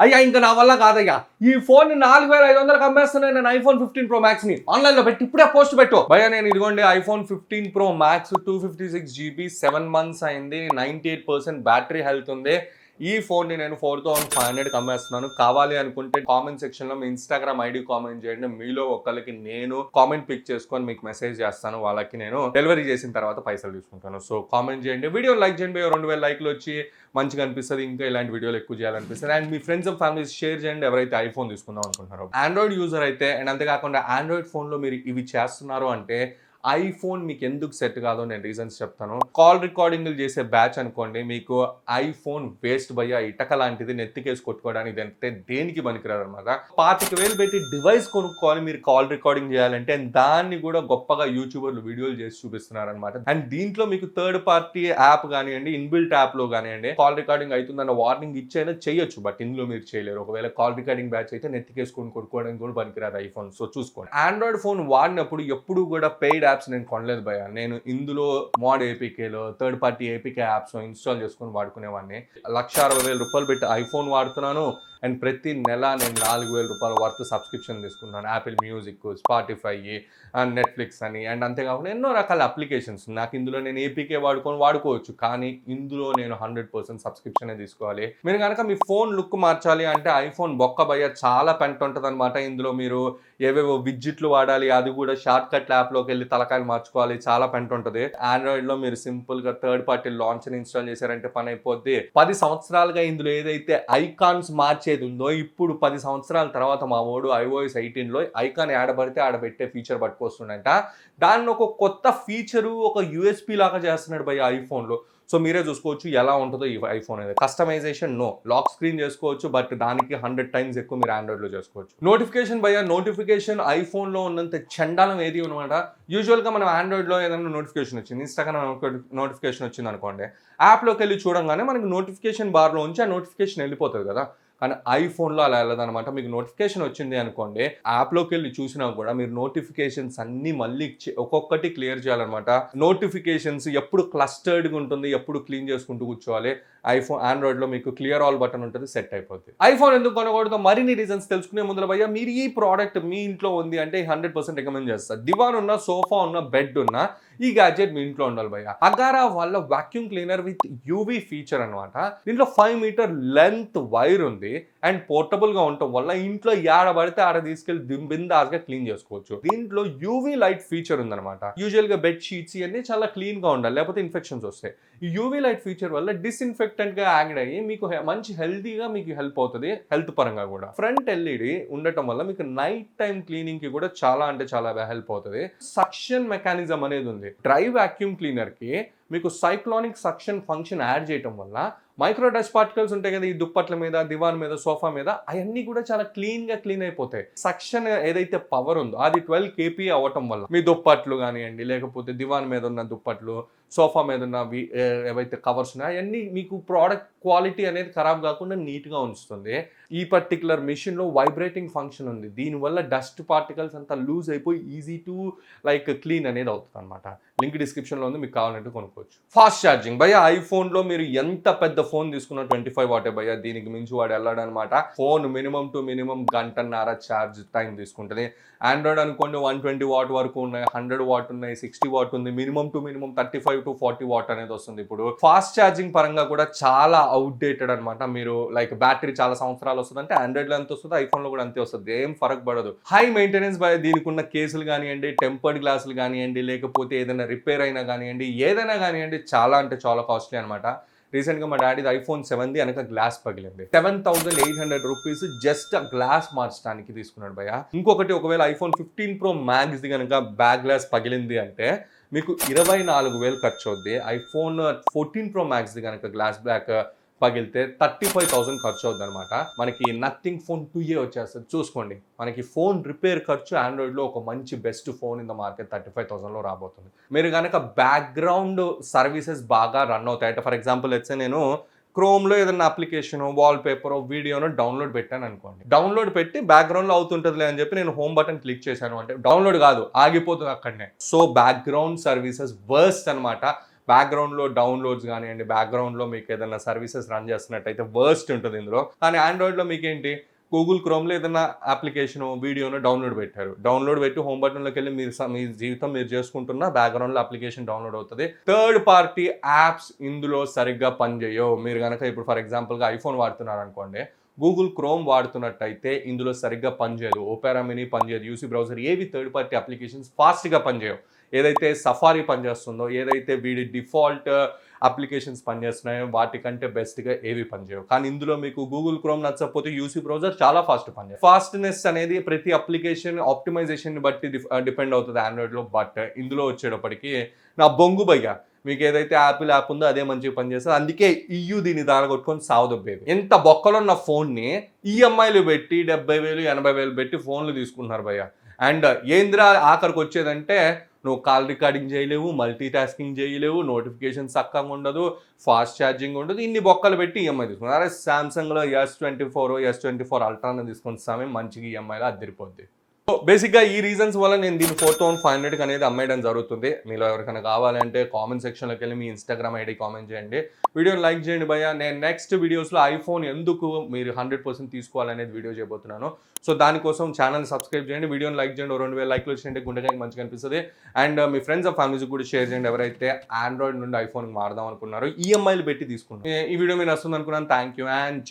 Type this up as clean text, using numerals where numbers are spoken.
అయ్యా ఇంకా నా వల్ల కాదయ్యా, ఈ ఫోన్ 4500 అమ్మేస్తున్నాను నేను iPhone 15 Pro Max ని ఆన్లైన్ లో పెట్టి ఇప్పుడే పోస్ట్ పెట్టు భయ్యా. నేను ఇదిగోండి iPhone 15 Pro Max 256GB 7 months అయింది, 98% బ్యాటరీ హెల్త్ ఉంది. ఈ ఫోన్ ని నేను 4500 అమ్మేస్తున్నాను. కావాలి అనుకుంటే కామెంట్ సెక్షన్ లో మీ ఇన్స్టాగ్రామ్ ఐడి కామెంట్ చేయండి. మీలో ఒకరికి నేను కామెంట్ పిక్ చేసుకొని మీకు మెసేజ్ చేస్తాను, వాళ్ళకి నేను డెలివరీ చేసిన తర్వాత పైసలు తీసుకుంటాను. సో కామెంట్ చేయండి, వీడియో లైక్ చేయండి. 2000 లైక్లు వచ్చి మంచిగా అనిపిస్తుంది, ఇంకా ఇలాంటి వీడియోలు ఎక్కువ చేయాలనిపిస్తుంది. And me friends and families share చేయండి ఎవరైతే ఐఫోన్ తీసుకుందాం అనుకుంటున్నారో. ఆండ్రాయిడ్ యూజర్ అయితే అండ్ అంతేకాకుండా ఆండ్రాయిడ్ ఫోన్లో మీరు ఇవి చేస్తున్నారు అంటే ఐఫోన్ మీకు ఎందుకు సెట్ కాదో నేను రీజన్స్ చెప్తాను. కాల్ రికార్డింగ్లు చేసే బ్యాచ్ అనుకోండి, మీకు ఐఫోన్ వేస్ట్ భయ్యా, ఇటక లాంటిది నెత్తికేసి కొట్టుకోవడానికి ఇదంతే దేనికి పనికిరాదు అనమాట. 25,000 పెట్టి డివైస్ కొనుక్కోవాలి మీరు కాల్ రికార్డింగ్ చేయాలంటే, దాన్ని కూడా గొప్పగా యూట్యూబర్లు వీడియోలు చేసి చూపిస్తున్నారు అనమాట. అండ్ దీంట్లో మీకు థర్డ్ పార్టీ యాప్ కానివ్వండి, ఇన్బిల్ట్ యాప్ లో కానివ్వండి, కాల్ రికార్డింగ్ అవుతుందన్న వార్నింగ్ ఇచ్చైనా చేయొచ్చు, బట్ ఇందులో మీరు చేయలేరు. ఒకవేళ కాల్ రికార్డింగ్ బ్యాచ్ అయితే నెత్తికేసుకొని కొట్టుకోవడానికి కూడా పనికిరాదు ఐఫోన్. సో చూసుకోండి. ఆండ్రాయిడ్ ఫోన్ వాడినప్పుడు ఎప్పుడు కూడా పెయిడ్ యాప్స్ నేను కొనలేదు భయ్యా. నేను ఇందులో మోడ్ ఏపీకేలో third party APK apps install చేసుకొని వాడుకునేవాడిని. 1,60,000 పెట్టి ఐఫోన్ వాడుతున్నాను. అండ్ ప్రతి నెల నేను 4,000 రూపాయల వర్త్ సబ్స్క్రిప్షన్ తీసుకున్నాను. Apple music, Spotify and Netflix అని, అండ్ అంతేకాకుండా ఎన్నో రకాల అప్లికేషన్స్ నాకు ఇందులో నేను ఏపీకే వాడుకోవచ్చు. కానీ ఇందులో నేను 100% సబ్స్క్రిప్షన్ తీసుకోవాలి. మీరు కనుక మీ ఫోన్ లుక్ మార్చాలి అంటే ఐఫోన్ బొక్క భయ్యా, చాలా పెంట ఉంటుంది అనమాట. ఇందులో మీరు ఏవేవో విడ్జిట్లు వాడాలి, అది కూడా షార్ట్ కట్ యాప్లోకి వెళ్ళి తలకాయలు మార్చుకోవాలి, చాలా పెంట ఉంటుంది. ఆండ్రాయిడ్ లో మీరు సింపుల్ గా థర్డ్ పార్టీ లాంచ్ ఇన్స్టాల్ చేశారంటే పని అయిపోద్ది. 10 సంవత్సరాలుగా ఇందులో ఏదైతే ఐకాన్స్ మార్చేది ఉందో, ఇప్పుడు 10 సంవత్సరాల తర్వాత మా వాడు iOS 18 లో ఐకాన్ ఆడబడితే ఆడబెట్టే ఫీచర్ పట్టుకొస్తుండంట. దాన్ని ఒక కొత్త ఫీచరు, ఒక యూఎస్పీ లాగా చేస్తున్నాడు భయ్యా ఐఫోన్ లో. సో మీరే చూసుకోవచ్చు ఎలా ఉంటుందో ఈ ఐఫోన్ అనేది. కస్టమైజేషన్ నో, లాక్ స్క్రీన్ చేసుకోవచ్చు, బట్ దానికి 100 times ఎక్కువ మీరు ఆండ్రాయిడ్ లో చేసుకోవచ్చు. నోటిఫికేషన్ భయ్యా, నోటిఫికేషన్ ఐఫోన్ లో ఉన్నంత చండాలం ఏది అనమాట. యూజువల్ గా మనం ఆండ్రాయిడ్ లో ఏదైనా నోటిఫికేషన్ వచ్చింది, ఇన్స్టాగ్రామ్ నోటిఫికేషన్ వచ్చింది అనుకోండి, యాప్లోకి వెళ్ళి చూడంగానే మనకి నోటిఫికేషన్ బార్ లో ఉంచి ఆ నోటిఫికేషన్ వెళ్ళిపోతుంది కదా. కానీ ఐఫోన్లో అలా వెళ్ళదనమాట. మీకు నోటిఫికేషన్ వచ్చింది అనుకోండి, యాప్లోకి వెళ్ళి చూసినా కూడా మీరు నోటిఫికేషన్స్ అన్నీ మళ్ళీ ఒక్కొక్కటి క్లియర్ చేయాలన్నమాట. నోటిఫికేషన్స్ ఎప్పుడు క్లస్టర్డ్గా ఉంటుంది, ఎప్పుడు క్లీన్ చేసుకుంటూ కూర్చోవాలి. ఆండ్రాయిడ్లో మీకు క్లియర్ ఆల్ బటన్ ఉంటుంది, సెట్ అయిపోతుంది. ఐఫోన్ ఎందుకు కొనకూడదు మరిన్ని రీజన్స్ తెలుసుకునే ముందర భయ్యా, మీరు ఈ ప్రోడక్ట్ మీ ఇంట్లో ఉంది అంటే 100% రికమెండ్ చేస్తారు. దివాన్ ఉన్న, సోఫా ఉన్న, బెడ్ ఉన్న ఈ గ్యాడ్జెట్ మీ ఇంట్లో ఉండాలి భయ్యా. అగారా వాళ్ళ vacuum cleaner with UV feature అనమాట. దీంట్లో 5 మీటర్ లెంత్ వైర్ ఉంది అండ్ పోర్టబుల్ గా ఉండటం వల్ల ఇంట్లో ఏడబడితే ఆడ తీసుకెళ్లి బిందాస్గా క్లీన్ చేసుకోవచ్చు. దీంట్లో యూవీ లైట్ ఫీచర్ ఉందన్నమాట. యూజువల్ గా బెడ్ షీట్స్ ఇవన్నీ చాలా క్లీన్ గా ఉండాలి, లేకపోతే ఇన్ఫెక్షన్స్ వస్తాయి. ఈ యూవీ లైట్ ఫీచర్ వల్ల డిస్ఇన్ఫెక్టెంట్ గా యాక్ట్ అయ్యి మీకు మంచి హెల్తీగా మీకు హెల్ప్ అవుతుంది, హెల్త్ పరంగా కూడా. ఫ్రంట్ ఎల్ఈడి ఉండటం వల్ల మీకు నైట్ టైం క్లీనింగ్ కి కూడా చాలా అంటే చాలా హెల్ప్ అవుతుంది. సక్షన్ మెకానిజం అనేది ఉంది. డ్రై వాక్యూమ్ క్లీనర్ కి మీకు సైక్లోనిక్ సక్షన్ ఫంక్షన్ యాడ్ చేయడం వల్ల మైక్రో డస్ట్ పార్టికల్స్ ఉంటాయి కదా ఈ దుప్పట్ల మీద, దివాన్ మీద, సోఫా మీద, అవన్నీ కూడా చాలా క్లీన్ అయిపోతాయి. సక్షన్ ఏదైతే పవర్ ఉందో అది 12 kPa అవ్వటం వల్ల మీ దుప్పట్లు కానివ్వండి, లేకపోతే దివాన్ మీద ఉన్న దుప్పట్లు, సోఫా మీద ఉన్న ఏవైతే కవర్స్ ఉన్నాయో అవన్నీ మీకు ప్రోడక్ట్ క్వాలిటీ అనేది ఖరాబ్ కాకుండా నీట్గా ఉంచుతుంది. ఈ పర్టికులర్ మిషన్ లో వైబ్రేటింగ్ ఫంక్షన్ ఉంది. దీనివల్ల డస్ట్ పార్టికల్స్ అంతా లూజ్ అయిపోయి ఈజీ టు క్లీన్ అనేది అవుతుంది అనమాట. లింక్ డిస్క్రిప్షన్ లో ఉంది, మీకు కావాలంటే కొనుక్కోవచ్చు. ఫాస్ట్ ఛార్జింగ్ భయ్యా, ఐఫోన్ లో మీరు ఎంత పెద్ద ఫోన్ తీసుకున్న 25 వాటే భయ్యా, దీనికి మించి వాడు వెళ్ళాడనమాట. ఫోన్ మినిమం టు మినిమం గంటన్నర ఛార్జ్ టైం తీసుకుంటుంది. ఆండ్రాయిడ్ అనుకోండి 120 వాట్ వరకు ఉన్నాయి, 100 వాట్ ఉన్నాయి, 60 వాట్ ఉంది. Minimum to minimum 35 to 40 what అనేది వస్తుంది. ఇప్పుడు ఫాస్ట్ ఛార్జింగ్ పరంగా కూడా చాలా అవుట్డేటెడ్ అనమాట. మీరు బ్యాటరీ చాలా సంవత్సరాలు వస్తుంది అంటే ఆండ్రాయిడ్ లో ఎంత వస్తుంది, ఐఫోన్ లో కూడా అంతే వస్తుంది, ఏం ఫరక్ పడదు. హై మెయింటెనెన్స్ బై దీనికి ఉన్న కేసులు కానివ్వండి, టెంపర్డ్ గ్లాసులు కానివ్వండి, లేకపోతే ఏదైనా రిపేర్ అయినా కానివ్వండి, ఏదైనా కానివ్వండి, చాలా అంటే చాలా కాస్ట్లీ అనమాట. రీసెంట్గా మా డాడీది iPhone 7 వెనక గ్లాస్ పగిలింది. 7,800 రూపీస్ జస్ట్ గ్లాస్ మార్చడానికి తీసుకున్నాడు భయ్యా. ఇంకొకటి, ఒకవేళ iPhone 15 Pro Max కనుక బ్యాక్ గ్లాస్ పగిలింది అంటే మీకు 24,000 ఖర్చు అవుద్ది. iPhone 14 Pro Max కనుక గ్లాస్ బ్యాక్ పగిలితే 35,000 ఖర్చు అవుద్ది అనమాట. మనకి నథింగ్ ఫోన్ 2A వచ్చేస్తుంది. చూసుకోండి, మనకి ఫోన్ రిపేర్ ఖర్చు ఆండ్రాయిడ్లో ఒక మంచి best phone in the market 35,000లో రాబోతుంది. మీరు కనుక బ్యాక్గ్రౌండ్ సర్వీసెస్ బాగా రన్ అవుతాయి అంటే, ఫర్ ఎగ్జాంపుల్ వచ్చే నేను క్రోమ్లో ఏదైనా అప్లికేషన్, వాల్ పేపర్, వీడియోను డౌన్లోడ్ పెట్టాను అనుకోండి, డౌన్లోడ్ పెట్టి బ్యాక్గ్రౌండ్లో అవుతుంటుందిలే అని చెప్పి నేను హోమ్ బటన్ క్లిక్ చేశాను అంటే డౌన్లోడ్ కాదు, ఆగిపోతుంది అక్కడనే. సో బ్యాక్గ్రౌండ్ సర్వీసెస్ వర్స్ట్ అనమాట. బ్యాక్గ్రౌండ్లో డౌన్లోడ్స్ కానివ్వండి, బ్యాక్గ్రౌండ్లో మీకు ఏదైనా సర్వీసెస్ రన్ చేస్తున్నట్టయితే వర్స్ట్ ఉంటుంది ఇందులో. కానీ ఆండ్రాయిడ్లో మీకేంటి, గూగుల్ క్రోమ్లో ఏదైనా అప్లికేషన్ వీడియోను డౌన్లోడ్ పెట్టారు, డౌన్లోడ్ పెట్టి హోమ్ బటన్లోకి వెళ్ళి మీ జీవితం మీరు చేసుకుంటున్న బ్యాక్గ్రౌండ్లో అప్లికేషన్ డౌన్లోడ్ అవుతుంది. థర్డ్ పార్టీ యాప్స్ ఇందులో సరిగ్గా పనిచేయవు. మీరు కనుక ఇప్పుడు ఫర్ ఎగ్జాంపుల్గా ఐఫోన్ వాడుతున్నారు అనుకోండి, గూగుల్ క్రోమ్ వాడుతున్నట్టయితే ఇందులో సరిగ్గా పనిచేయదు, ఓపెరా మినీ పనిచేయదు, యూసీ బ్రౌజర్, ఏవి థర్డ్ పార్టీ అప్లికేషన్స్ ఫాస్ట్గా పనిచేయవు. ఏదైతే సఫారీ పనిచేస్తుందో, ఏదైతే వీడి డిఫాల్ట్ అప్లికేషన్స్ పనిచేస్తున్నాయో వాటికంటే బెస్ట్గా ఏవి పనిచేయవు. కానీ ఇందులో మీకు గూగుల్ క్రోమ్ నచ్చకపోతే యూసీ బ్రౌజర్ చాలా ఫాస్ట్ పనిచేస్తుంది. ఫాస్ట్నెస్ అనేది ప్రతి అప్లికేషన్ ఆప్టిమైజేషన్ బట్టి డిపెండ్ అవుతుంది ఆండ్రాయిడ్లో. బట్ ఇందులో వచ్చేటప్పటికి నా బొంగు భయ్యా, మీకు ఏదైతే యాపిల్ యాప్ ఉందో అదే మంచిగా పనిచేస్తుంది. అందుకే దీన్ని దాని కొట్టుకొని సావదొబ్బేది. ఎంత బొక్కలున్న ఫోన్ని ఈఎంఐలు పెట్టి 70,000 80,000 పెట్టి ఫోన్లు తీసుకుంటున్నారు భయ్య. అండ్ ఏంద్రా ఆఖరికి వచ్చేదంటే నువ్వు కాల్ రికార్డింగ్ చేయలేవు, మల్టీ టాస్కింగ్ చేయలేవు, నోటిఫికేషన్ చక్కగా ఉండదు, ఫాస్ట్ ఛార్జింగ్ ఉండదు, ఇన్ని బొక్కలు పెట్టి ఈఎంఐ తీసుకున్నారు. అరే సామ్సంగ్లో S24 అల్ట్రాని తీసుకుని సమయం మంచిగా ఈఎంఐలో అద్దరిపోద్ది. సో బేసిక్గా ఈ రీజన్స్ వల్ల నేను దీన్ని 4,500 అనేది అమ్మేయడం జరుగుతుంది. మీలో ఎవరికైనా కావాలంటే కామెంట్ సెక్షన్లోకి వెళ్ళి మీ ఇన్స్టాగ్రామ్ ఐడి కామెంట్ చేయండి, వీడియోని లైక్ చేయండి భయ్య. నేను నెక్స్ట్ వీడియోస్లో ఐఫోన్ ఎందుకు మీరు 100% తీసుకోవాలనేది వీడియో చేయబోతున్నాను. సో దానికోసం ఛానల్ సబ్స్క్రైబ్ చేయండి, వీడియోని లైక్ చేయండి, 2,000 లైక్లు వచ్చినట్టే గుండెకి మంచిగా అనిపిస్తుంది. And me friends and families కూడా షేర్ చేయండి ఎవరైతే ఆండ్రాయిడ్ నుండి ఐఫోన్ వాడదాం అనుకున్నారో, ఈఎంఐలు పెట్టి తీసుకుంటారు. ఈ వీడియో మీరు నచ్చుతుంది అనుకున్నాను. Thank you and